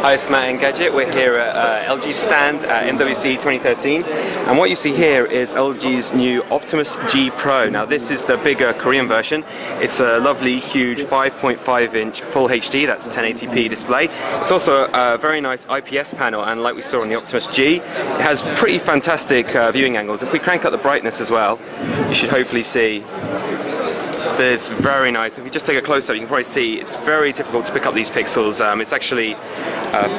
Hi, it's Matt Engadget. We're here at LG stand at MWC 2013, and what you see here is LG's new Optimus G Pro. Now this is the bigger Korean version. It's a lovely huge 5.5-inch full HD, that's 1080p display. It's also a very nice IPS panel, and like we saw on the Optimus G, it has pretty fantastic viewing angles. If we crank up the brightness as well, you should hopefully see it's very nice. If you just take a close-up, you can probably see it's very difficult to pick up these pixels. It's actually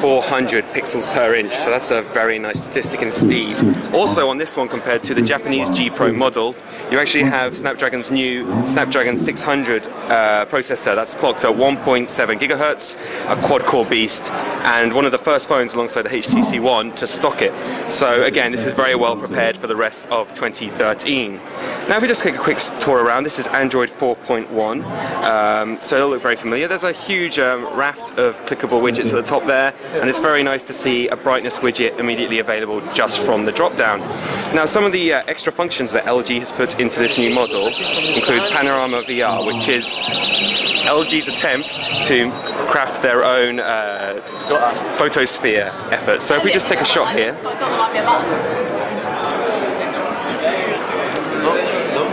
400 pixels per inch, so that's a very nice statistic in speed. Also on this one, compared to the Japanese G Pro model, you actually have Snapdragon's new Snapdragon 600 processor that's clocked at 1.7 gigahertz, a quad-core beast, and one of the first phones alongside the HTC One to stock it. So again, this is very well prepared for the rest of 2013. Now if we just take a quick tour around, this is Android 4.1, so it'll look very familiar. There's a huge raft of clickable widgets at the top there, and it's very nice to see a brightness widget immediately available just from the drop-down. Now some of the extra functions that LG has put into this new model include Panorama VR, which is LG's attempt to craft their own photosphere effort. So if we just take a shot here,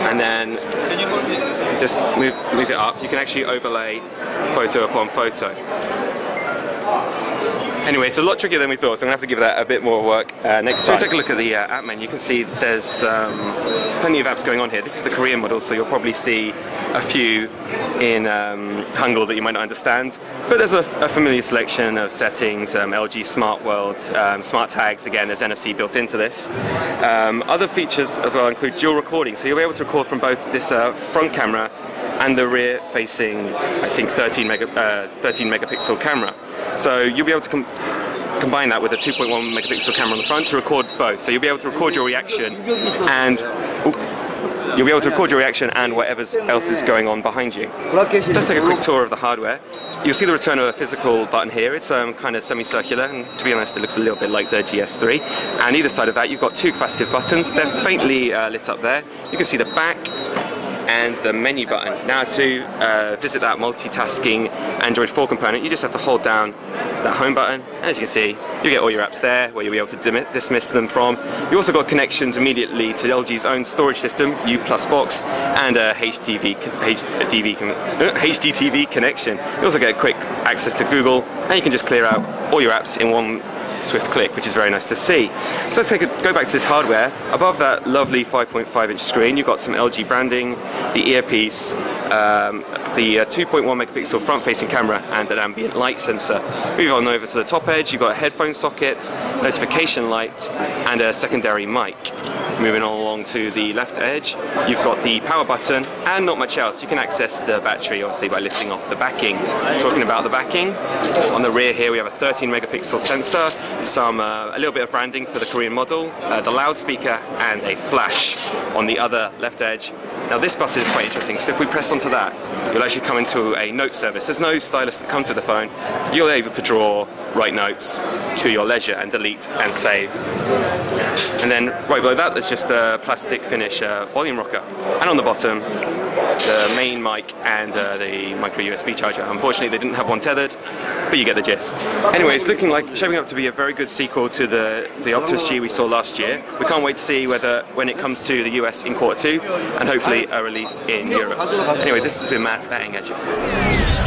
and then just move it up, you can actually overlay photo upon photo. Anyway, it's a lot trickier than we thought, so I'm going to have to give that a bit more work next time. So take a look at the app menu. You can see there's plenty of apps going on here. This is the Korean model, so you'll probably see a few in Hangul that you might not understand. But there's a familiar selection of settings, LG Smart World, Smart Tags, again there's NFC built into this. Other features as well include dual recording, so you'll be able to record from both this front camera and the rear-facing, I think, 13 megapixel camera. So you'll be able to combine that with a 2.1 megapixel camera on the front to record both. So you'll be able to record your reaction and whatever else is going on behind you. Let's take a quick tour of the hardware. You'll see the return of a physical button here. It's kind of semicircular, and to be honest, it looks a little bit like the GS3. And either side of that, you've got two capacitive buttons. They're faintly lit up there. You can see the back and the menu button. Now to visit that multitasking Android 4 component, you just have to hold down that home button, and as you can see, you get all your apps there where you'll be able to dismiss them from. You also got connections immediately to LG's own storage system, U+ box, and a HDTV connection. You also get quick access to Google, and you can just clear out all your apps in one swift click, which is very nice to see. So let's go back to this hardware. Above that lovely 5.5-inch screen, you've got some LG branding, the earpiece, the 2.1 megapixel front-facing camera, and an ambient light sensor. Moving on over to the top edge, you've got a headphone socket, notification light, and a secondary mic. Moving on along to the left edge, you've got the power button and not much else. You can access the battery obviously by lifting off the backing. Talking about the backing, on the rear here we have a 13 megapixel sensor, a little bit of branding for the Korean model, the loudspeaker, and a flash on the other left edge. Now this button is quite interesting, so if we press onto that, you'll actually come into a note service. There's no stylus that comes with the phone. You're able to draw, write notes to your leisure, and delete and save. And then right below that, there's just a plastic finish volume rocker. And on the bottom, the main mic and the micro USB charger. Unfortunately, they didn't have one tethered, but you get the gist. Anyway, it's looking like shaping up to be a very good sequel to the Optimus G we saw last year. We can't wait to see when it comes to the US in Q2, and hopefully a release in Europe. Anyway, this has been Matt at Engadget.